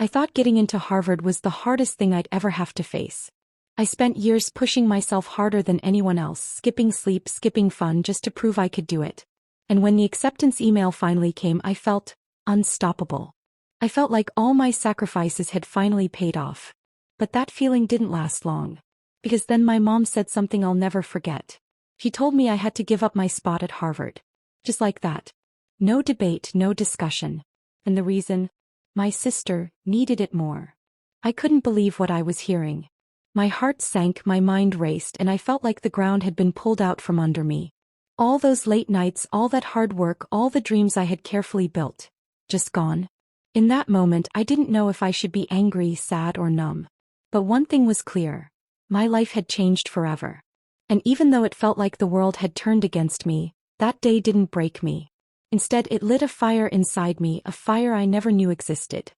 I thought getting into Harvard was the hardest thing I'd ever have to face. I spent years pushing myself harder than anyone else, skipping sleep, skipping fun just to prove I could do it. And when the acceptance email finally came, I felt unstoppable. I felt like all my sacrifices had finally paid off. But that feeling didn't last long. Because then my mom said something I'll never forget. She told me I had to give up my spot at Harvard. Just like that. No debate, no discussion. And the reason? My sister needed it more. I couldn't believe what I was hearing. My heart sank, my mind raced, and I felt like the ground had been pulled out from under me. All those late nights, all that hard work, all the dreams I had carefully built. Just gone. In that moment, I didn't know if I should be angry, sad, or numb. But one thing was clear. My life had changed forever. And even though it felt like the world had turned against me, that day didn't break me. Instead, it lit a fire inside me, a fire I never knew existed.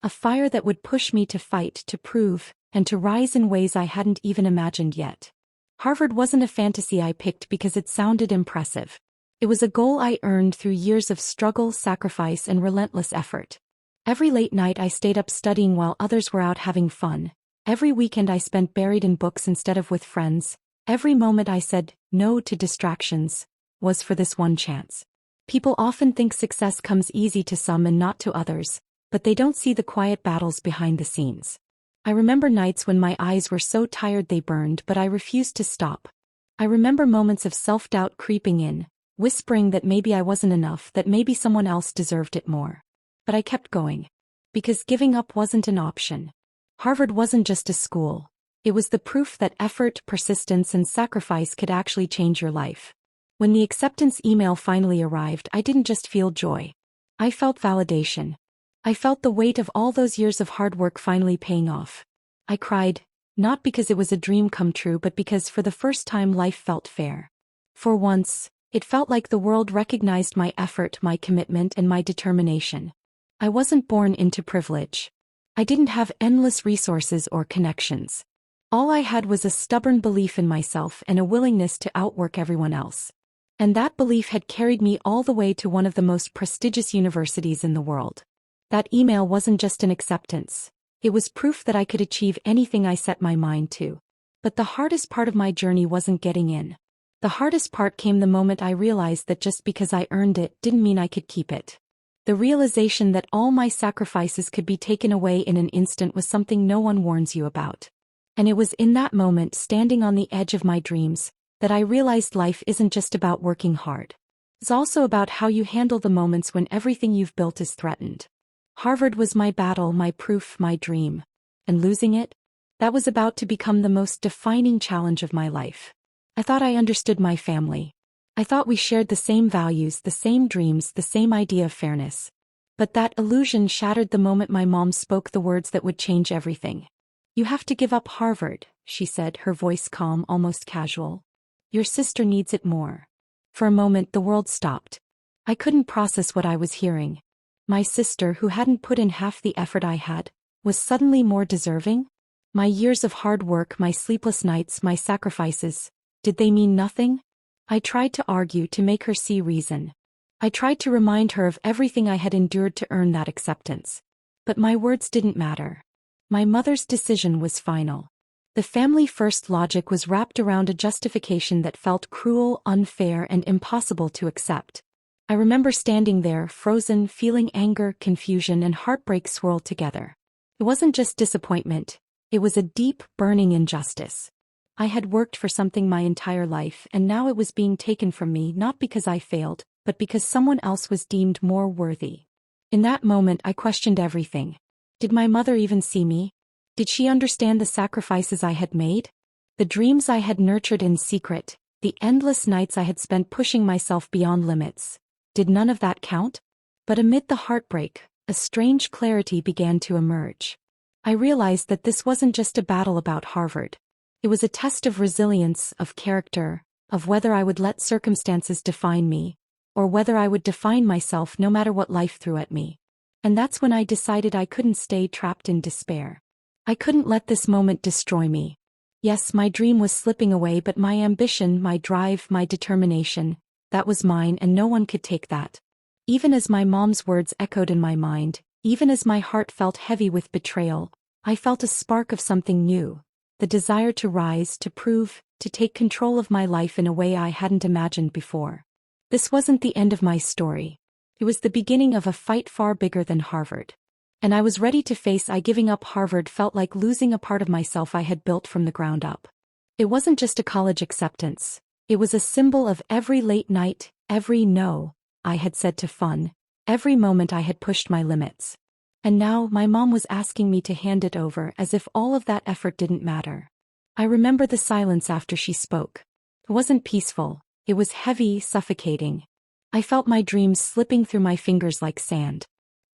A fire that would push me to fight, to prove, and to rise in ways I hadn't even imagined yet. Harvard wasn't a fantasy I picked because it sounded impressive. It was a goal I earned through years of struggle, sacrifice, and relentless effort. Every late night I stayed up studying while others were out having fun. Every weekend I spent buried in books instead of with friends. Every moment I said no to distractions was for this one chance. People often think success comes easy to some and not to others, but they don't see the quiet battles behind the scenes. I remember nights when my eyes were so tired they burned, but I refused to stop. I remember moments of self-doubt creeping in, whispering that maybe I wasn't enough, that maybe someone else deserved it more. But I kept going. Because giving up wasn't an option. Harvard wasn't just a school. It was the proof that effort, persistence, and sacrifice could actually change your life. When the acceptance email finally arrived, I didn't just feel joy. I felt validation. I felt the weight of all those years of hard work finally paying off. I cried, not because it was a dream come true, but because for the first time life felt fair. For once, it felt like the world recognized my effort, my commitment, and my determination. I wasn't born into privilege. I didn't have endless resources or connections. All I had was a stubborn belief in myself and a willingness to outwork everyone else. And that belief had carried me all the way to one of the most prestigious universities in the world. That email wasn't just an acceptance. It was proof that I could achieve anything I set my mind to. But the hardest part of my journey wasn't getting in. The hardest part came the moment I realized that just because I earned it didn't mean I could keep it. The realization that all my sacrifices could be taken away in an instant was something no one warns you about. And it was in that moment, standing on the edge of my dreams, that I realized life isn't just about working hard. It's also about how you handle the moments when everything you've built is threatened. Harvard was my battle, my proof, my dream. And losing it? That was about to become the most defining challenge of my life. I thought I understood my family. I thought we shared the same values, the same dreams, the same idea of fairness. But that illusion shattered the moment my mom spoke the words that would change everything. "You have to give up Harvard," she said, her voice calm, almost casual. "Your sister needs it more." For a moment the world stopped. I couldn't process what I was hearing. My sister, who hadn't put in half the effort I had, was suddenly more deserving? My years of hard work, my sleepless nights, my sacrifices, did they mean nothing? I tried to argue, to make her see reason. I tried to remind her of everything I had endured to earn that acceptance. But my words didn't matter. My mother's decision was final. The family-first logic was wrapped around a justification that felt cruel, unfair, and impossible to accept. I remember standing there, frozen, feeling anger, confusion, and heartbreak swirl together. It wasn't just disappointment. It was a deep, burning injustice. I had worked for something my entire life, and now it was being taken from me, not because I failed, but because someone else was deemed more worthy. In that moment I questioned everything. Did my mother even see me? Did she understand the sacrifices I had made? The dreams I had nurtured in secret, the endless nights I had spent pushing myself beyond limits. Did none of that count? But amid the heartbreak, a strange clarity began to emerge. I realized that this wasn't just a battle about Harvard. It was a test of resilience, of character, of whether I would let circumstances define me, or whether I would define myself no matter what life threw at me. And that's when I decided I couldn't stay trapped in despair. I couldn't let this moment destroy me. Yes, my dream was slipping away, but my ambition, my drive, my determination, that was mine, and no one could take that. Even as my mom's words echoed in my mind, Even as my heart felt heavy with betrayal, I felt a spark of something new, the desire to rise, to prove, to take control of my life in a way I hadn't imagined before. This wasn't the end of my story. It was the beginning of a fight far bigger than Harvard. And I was ready to face it. Giving up Harvard felt like losing a part of myself I had built from the ground up. It wasn't just a college acceptance. It was a symbol of every late night, every no I had said to fun, every moment I had pushed my limits. And now my mom was asking me to hand it over as if all of that effort didn't matter. I remember the silence after she spoke. It wasn't peaceful, it was heavy, suffocating. I felt my dreams slipping through my fingers like sand.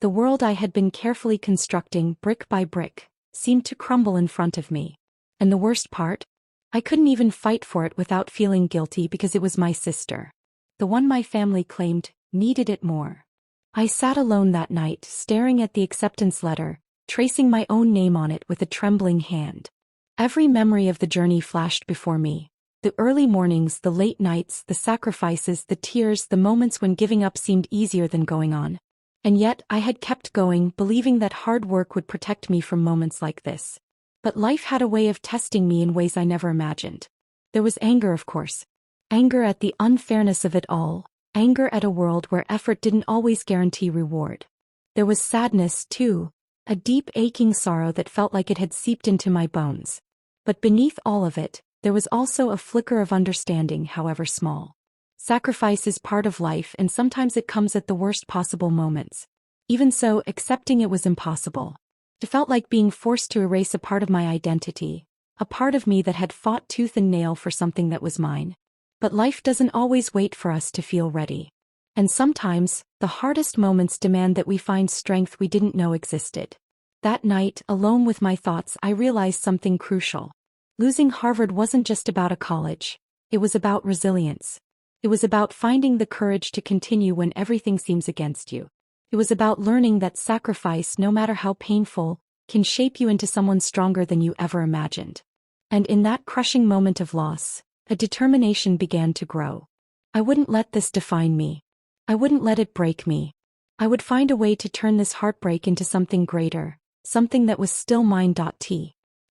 The world I had been carefully constructing, brick by brick, seemed to crumble in front of me. And the worst part? I couldn't even fight for it without feeling guilty because it was my sister. The one my family claimed needed it more. I sat alone that night, staring at the acceptance letter, tracing my own name on it with a trembling hand. Every memory of the journey flashed before me. The early mornings, the late nights, the sacrifices, the tears, the moments when giving up seemed easier than going on. And yet, I had kept going, believing that hard work would protect me from moments like this. But life had a way of testing me in ways I never imagined. There was anger, of course. Anger at the unfairness of it all. Anger at a world where effort didn't always guarantee reward. There was sadness, too. A deep, aching sorrow that felt like it had seeped into my bones. But beneath all of it, there was also a flicker of understanding, however small. Sacrifice is part of life, and sometimes it comes at the worst possible moments. Even so, accepting it was impossible. It felt like being forced to erase a part of my identity, a part of me that had fought tooth and nail for something that was mine. But life doesn't always wait for us to feel ready. And sometimes, the hardest moments demand that we find strength we didn't know existed. That night, alone with my thoughts, I realized something crucial. Losing Harvard wasn't just about a college. It was about resilience. It was about finding the courage to continue when everything seems against you. It was about learning that sacrifice, no matter how painful, can shape you into someone stronger than you ever imagined. And in that crushing moment of loss, a determination began to grow. I wouldn't let this define me. I wouldn't let it break me. I would find a way to turn this heartbreak into something greater, something that was still mine.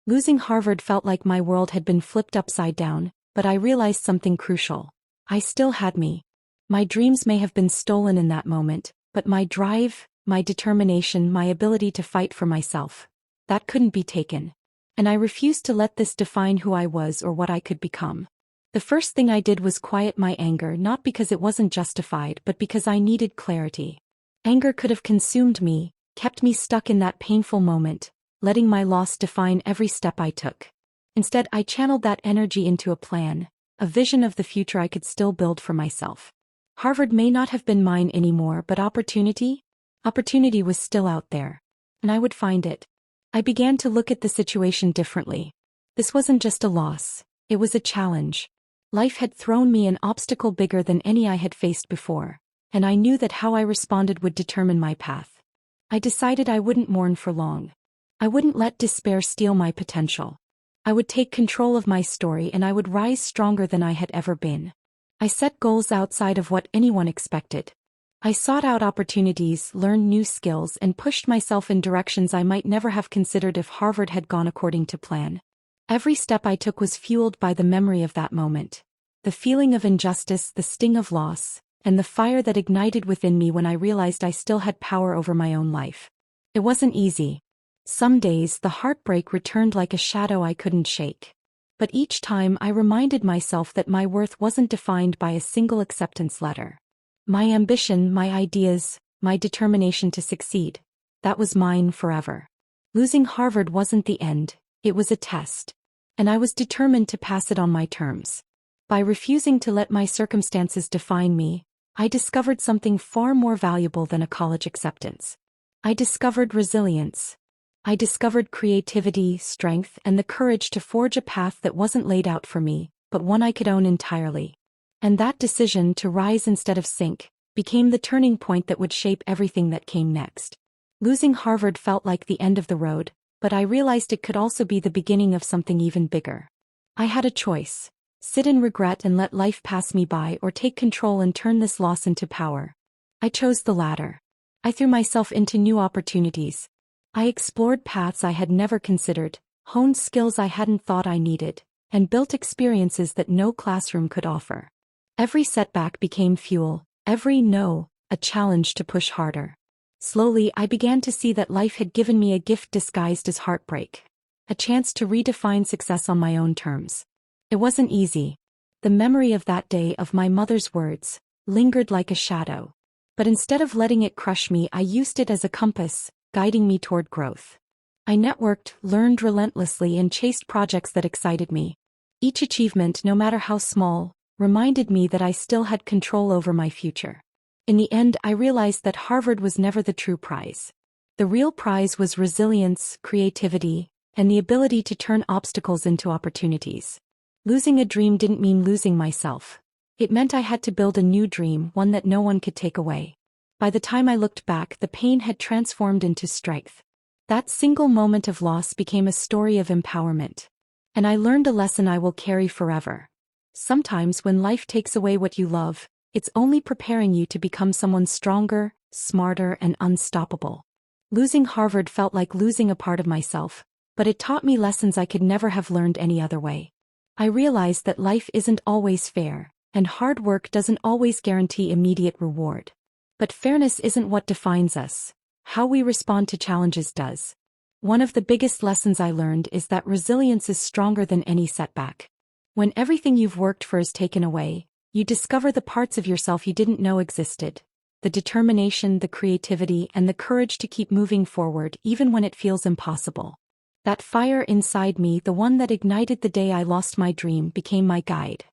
Losing Harvard felt like my world had been flipped upside down, but I realized something crucial. I still had me. My dreams may have been stolen in that moment, but my drive, my determination, my ability to fight for myself, that couldn't be taken. And I refused to let this define who I was or what I could become. The first thing I did was quiet my anger, not because it wasn't justified, but because I needed clarity. Anger could have consumed me, kept me stuck in that painful moment, letting my loss define every step I took. Instead, I channeled that energy into a plan, a vision of the future I could still build for myself. Harvard may not have been mine anymore, but opportunity was still out there. And I would find it. I began to look at the situation differently. This wasn't just a loss, it was a challenge. Life had thrown me an obstacle bigger than any I had faced before, and I knew that how I responded would determine my path. I decided I wouldn't mourn for long. I wouldn't let despair steal my potential. I would take control of my story, and I would rise stronger than I had ever been. I set goals outside of what anyone expected. I sought out opportunities, learned new skills, and pushed myself in directions I might never have considered if Harvard had gone according to plan. Every step I took was fueled by the memory of that moment. The feeling of injustice, the sting of loss, and the fire that ignited within me when I realized I still had power over my own life. It wasn't easy. Some days the heartbreak returned like a shadow I couldn't shake. But each time I reminded myself that my worth wasn't defined by a single acceptance letter. My ambition, my ideas, my determination to succeed, that was mine forever. Losing Harvard wasn't the end, it was a test. And I was determined to pass it on my terms. By refusing to let my circumstances define me, I discovered something far more valuable than a college acceptance. I discovered resilience. I discovered creativity, strength, and the courage to forge a path that wasn't laid out for me, but one I could own entirely. And that decision to rise instead of sink became the turning point that would shape everything that came next. Losing Harvard felt like the end of the road, but I realized it could also be the beginning of something even bigger. I had a choice: sit in regret and let life pass me by, or take control and turn this loss into power. I chose the latter. I threw myself into new opportunities. I explored paths I had never considered, honed skills I hadn't thought I needed, and built experiences that no classroom could offer. Every setback became fuel, every no, a challenge to push harder. Slowly, I began to see that life had given me a gift disguised as heartbreak. A chance to redefine success on my own terms. It wasn't easy. The memory of that day, of my mother's words, lingered like a shadow. But instead of letting it crush me, I used it as a compass, guiding me toward growth. I networked, learned relentlessly, and chased projects that excited me. Each achievement, no matter how small, reminded me that I still had control over my future. In the end, I realized that Harvard was never the true prize. The real prize was resilience, creativity, and the ability to turn obstacles into opportunities. Losing a dream didn't mean losing myself. It meant I had to build a new dream, one that no one could take away. By the time I looked back, the pain had transformed into strength. That single moment of loss became a story of empowerment. And I learned a lesson I will carry forever. Sometimes when life takes away what you love, it's only preparing you to become someone stronger, smarter, and unstoppable. Losing Harvard felt like losing a part of myself, but it taught me lessons I could never have learned any other way. I realized that life isn't always fair, and hard work doesn't always guarantee immediate reward. But fairness isn't what defines us. How we respond to challenges does. One of the biggest lessons I learned is that resilience is stronger than any setback. When everything you've worked for is taken away, you discover the parts of yourself you didn't know existed. The determination, the creativity, and the courage to keep moving forward even when it feels impossible. That fire inside me, the one that ignited the day I lost my dream, became my guide.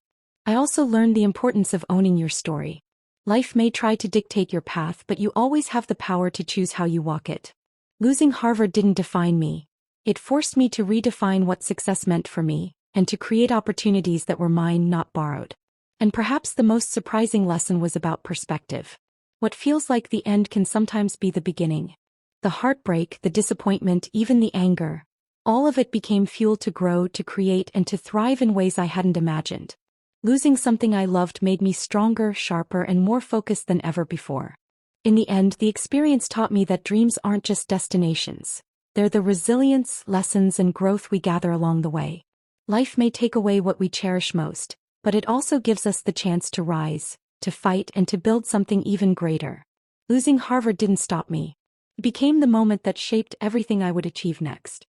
I also learned the importance of owning your story. Life may try to dictate your path, but you always have the power to choose how you walk it. Losing Harvard didn't define me. It forced me to redefine what success meant for me, and to create opportunities that were mine, not borrowed. And perhaps the most surprising lesson was about perspective. What feels like the end can sometimes be the beginning. The heartbreak, the disappointment, even the anger. All of it became fuel to grow, to create, and to thrive in ways I hadn't imagined. Losing something I loved made me stronger, sharper, and more focused than ever before. In the end, the experience taught me that dreams aren't just destinations. They're the resilience, lessons, and growth we gather along the way. Life may take away what we cherish most, but it also gives us the chance to rise, to fight, and to build something even greater. Losing Harvard didn't stop me. It became the moment that shaped everything I would achieve next.